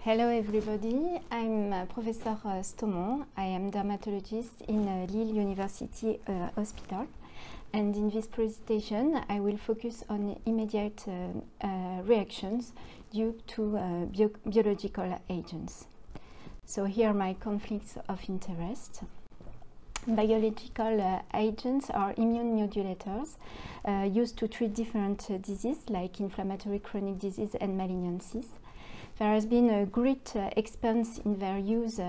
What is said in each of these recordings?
Hello everybody, I'm Professor Stomont. I am dermatologist in Lille University Hospital, and in this presentation I will focus on immediate reactions due to biological agents. So here are my conflicts of interest. Biological agents are immune modulators used to treat different diseases like inflammatory chronic disease and malignancies. There has been a great expanse in their use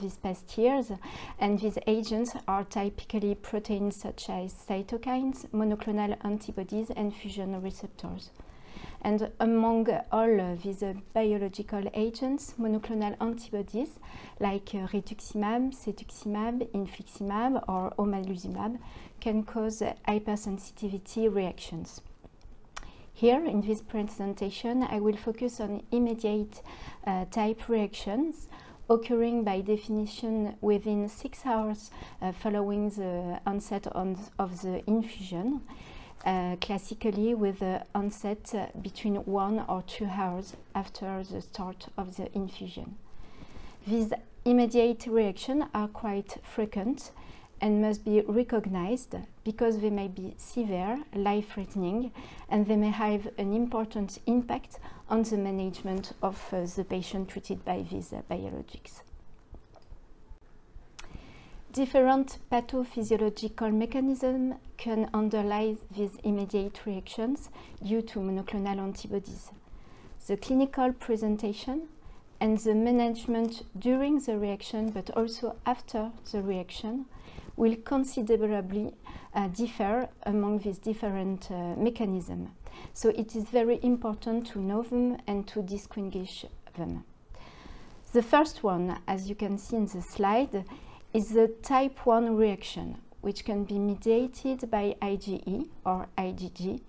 these past years, and these agents are typically proteins such as cytokines, monoclonal antibodies, and fusion receptors. And among all these biological agents, monoclonal antibodies like rituximab, cetuximab, infliximab, or omalizumab can cause hypersensitivity reactions. Here, in this presentation, I will focus on immediate type reactions occurring by definition within 6 hours following the onset of the infusion, classically with the onset between 1 or 2 hours after the start of the infusion. These immediate reactions are quite frequent and must be recognized because they may be severe, life-threatening, and they may have an important impact on the management of the patient treated by these biologics. Different pathophysiological mechanisms can underlie these immediate reactions due to monoclonal antibodies. The clinical presentation and the management during the reaction, but also after the reaction, will considerably differ among these different mechanisms. So it is very important to know them and to distinguish them. The first one, as you can see in the slide, is the type 1 reaction, which can be mediated by IgE or IgG,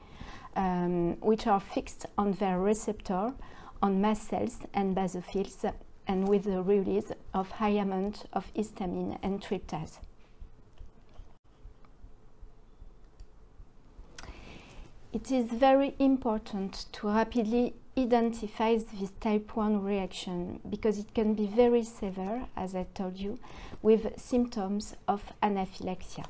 which are fixed on their receptor on mast cells and basophils, and with the release of high amount of histamine and tryptase. It is very important to rapidly identify this type 1 reaction because it can be very severe, as I told you, with symptoms of anaphylaxis.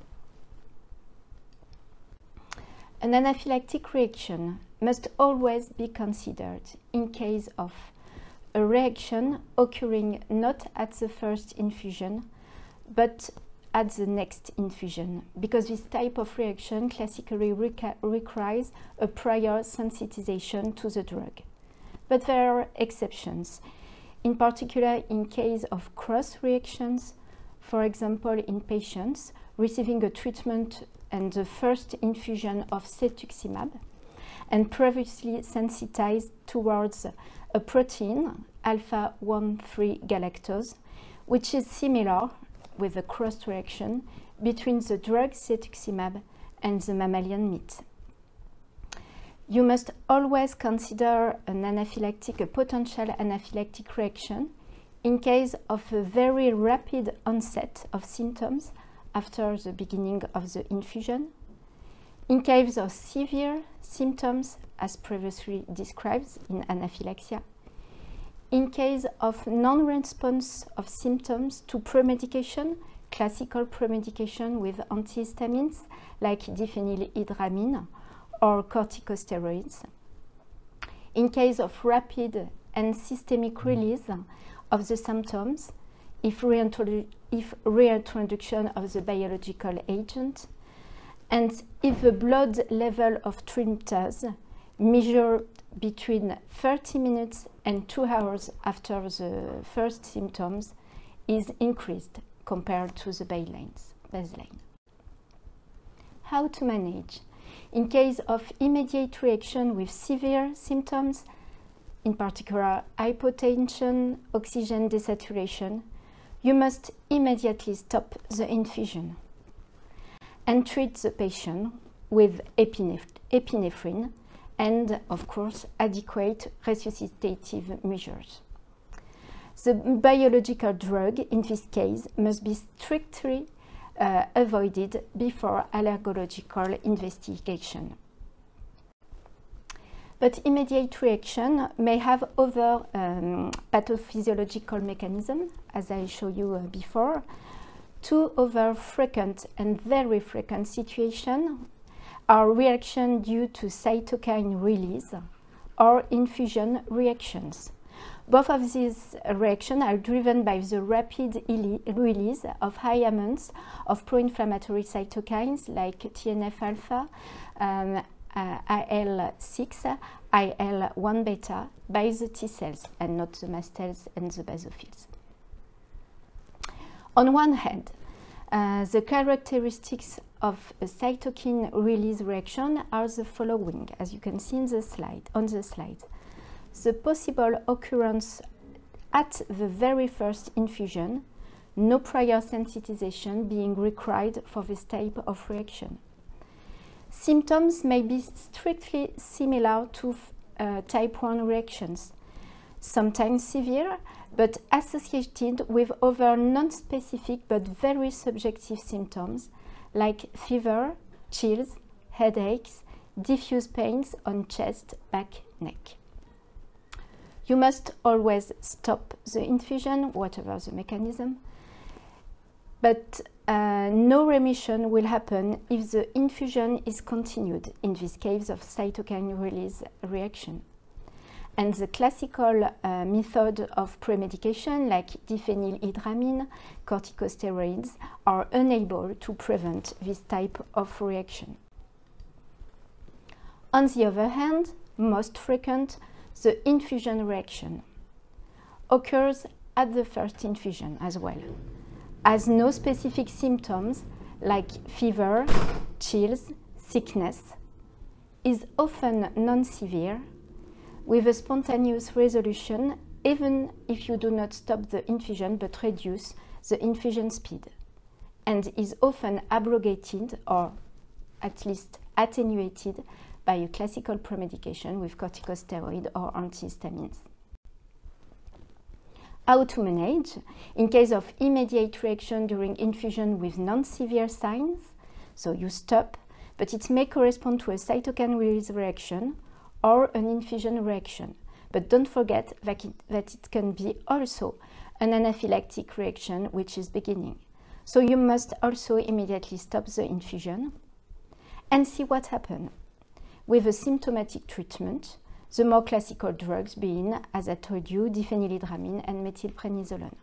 An anaphylactic reaction must always be considered in case of a reaction occurring not at the first infusion, but at the next infusion, because this type of reaction classically requires a prior sensitization to the drug. But there are exceptions, in particular in case of cross reactions, for example in patients receiving a treatment and the first infusion of cetuximab and previously sensitized towards a protein, alpha-1,3 galactose, which is similar with a cross reaction between the drug cetuximab and the mammalian meat. You must always consider a potential anaphylactic reaction in case of a very rapid onset of symptoms after the beginning of the infusion, in case of severe symptoms as previously described in anaphylaxis, in case of non-response of symptoms to premedication, classical premedication with antihistamines like diphenylhydramine or corticosteroids, in case of rapid and systemic release of the symptoms, if reintroduction of the biological agent, and if the blood level of tryptase measured between 30 minutes and 2 hours after the first symptoms is increased compared to the baseline. How to manage? In case of immediate reaction with severe symptoms, in particular hypotension, oxygen desaturation, you must immediately stop the infusion and treat the patient with epinephrine and, of course, adequate resuscitative measures. The biological drug, in this case, must be strictly avoided before allergological investigation. But immediate reaction may have other pathophysiological mechanisms, as I showed you before. Two other frequent and very frequent situations are reaction due to cytokine release or infusion reactions. Both of these reactions are driven by the rapid release of high amounts of pro-inflammatory cytokines like TNF-alpha, IL-6, IL-1 beta by the T cells and not the mast cells and the basophils. On one hand, the characteristics of a cytokine release reaction are the following, as you can see on the slide. The possible occurrence at the very first infusion, no prior sensitization being required for this type of reaction. Symptoms may be strictly similar to type 1 reactions, sometimes severe, but associated with other non-specific but very subjective symptoms like fever, chills, headaches, diffuse pains on chest, back, neck. You must always stop the infusion, whatever the mechanism, but no remission will happen if the infusion is continued in this case of cytokine release reaction. And the classical method of premedication like diphenylhydramine, corticosteroids are unable to prevent this type of reaction. On the other hand, most frequent, the infusion reaction occurs at the first infusion as well, has no specific symptoms like fever, chills, sickness, is often non-severe, with a spontaneous resolution even if you do not stop the infusion but reduce the infusion speed, and is often abrogated or at least attenuated by a classical premedication with corticosteroid or antihistamines. How to manage? In case of immediate reaction during infusion with non-severe signs, so you stop, but it may correspond to a cytokine release reaction or an infusion reaction. But don't forget that it can be also an anaphylactic reaction which is beginning. So you must also immediately stop the infusion and see what happens. With a symptomatic treatment, the more classical drugs being, as I told you, diphenylhydramine and methylprednisolone.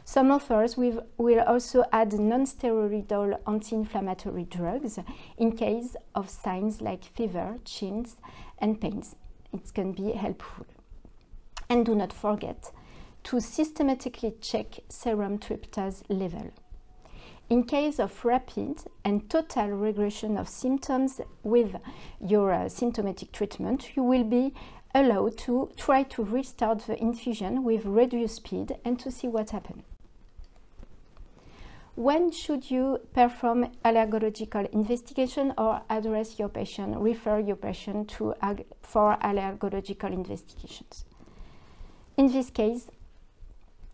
Some authors will also add non-steroidal anti-inflammatory drugs in case of signs like fever, chills, and pains. It can be helpful. And do not forget to systematically check serum tryptase level. In case of rapid and total regression of symptoms with your symptomatic treatment, you will be allowed to try to restart the infusion with reduced speed and to see what happens. When should you perform allergological investigation or address your patient, refer your patient for allergological investigations? In this case,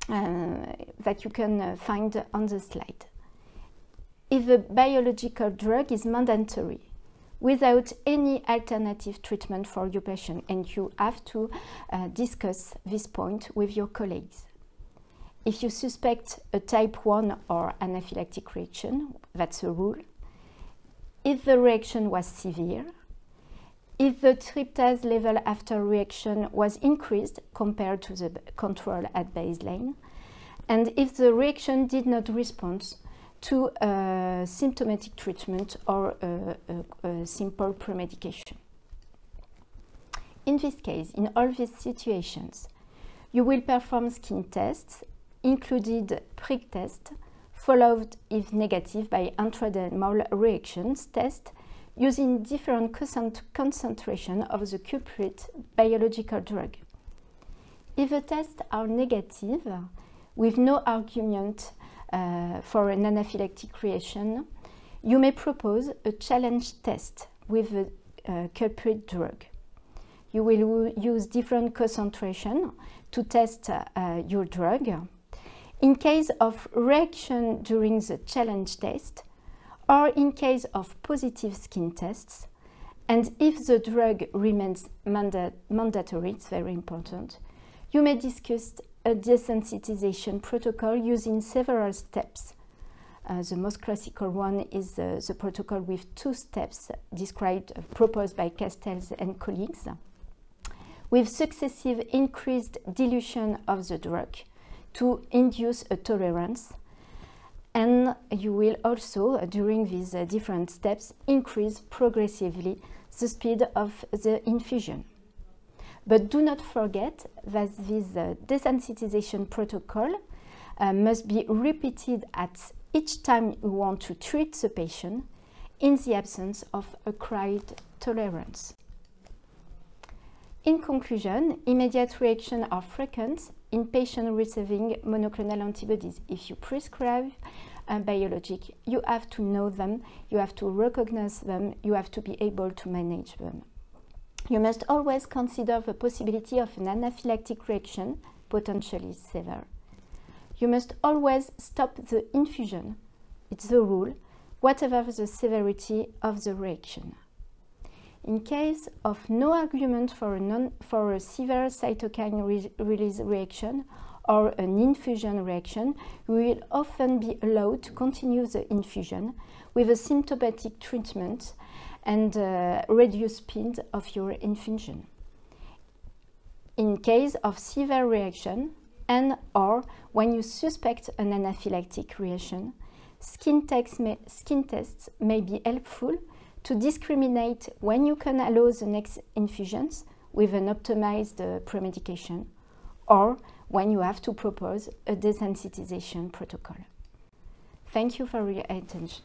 that you can find on the slide. If a biological drug is mandatory without any alternative treatment for your patient, and you have to discuss this point with your colleagues. If you suspect a type 1 or anaphylactic reaction, that's a rule. If the reaction was severe, if the tryptase level after reaction was increased compared to the control at baseline, and if the reaction did not respond to a symptomatic treatment or a simple premedication. In this case, in all these situations, you will perform skin tests, included prick test, followed, if negative, by intradermal reactions test using different concentration of the culprit biological drug. If the tests are negative, with no argument for an anaphylactic reaction, you may propose a challenge test with the culprit drug. You will use different concentration to test your drug. In case of reaction during the challenge test, or in case of positive skin tests, And if the drug remains mandatory, it's very important, you may discuss a desensitization protocol using several steps. The most classical one is the protocol with 2 steps proposed by Castells and colleagues, with successive increased dilution of the drug to induce a tolerance. And you will also, during these different steps, increase progressively the speed of the infusion. But do not forget that this desensitization protocol must be repeated at each time you want to treat the patient in the absence of acquired tolerance. In conclusion, immediate reactions are frequent in patients receiving monoclonal antibodies. If you prescribe a biologic, you have to know them, you have to recognize them, you have to be able to manage them. You must always consider the possibility of an anaphylactic reaction, potentially severe. You must always stop the infusion. It's the rule, whatever the severity of the reaction. In case of no argument for a severe cytokine release reaction or an infusion reaction, you will often be allowed to continue the infusion with a symptomatic treatment and reduce speed of your infusion. In case of severe reaction and or when you suspect an anaphylactic reaction, skin tests may be helpful to discriminate when you can allow the next infusions with an optimized premedication or when you have to propose a desensitization protocol. Thank you for your attention.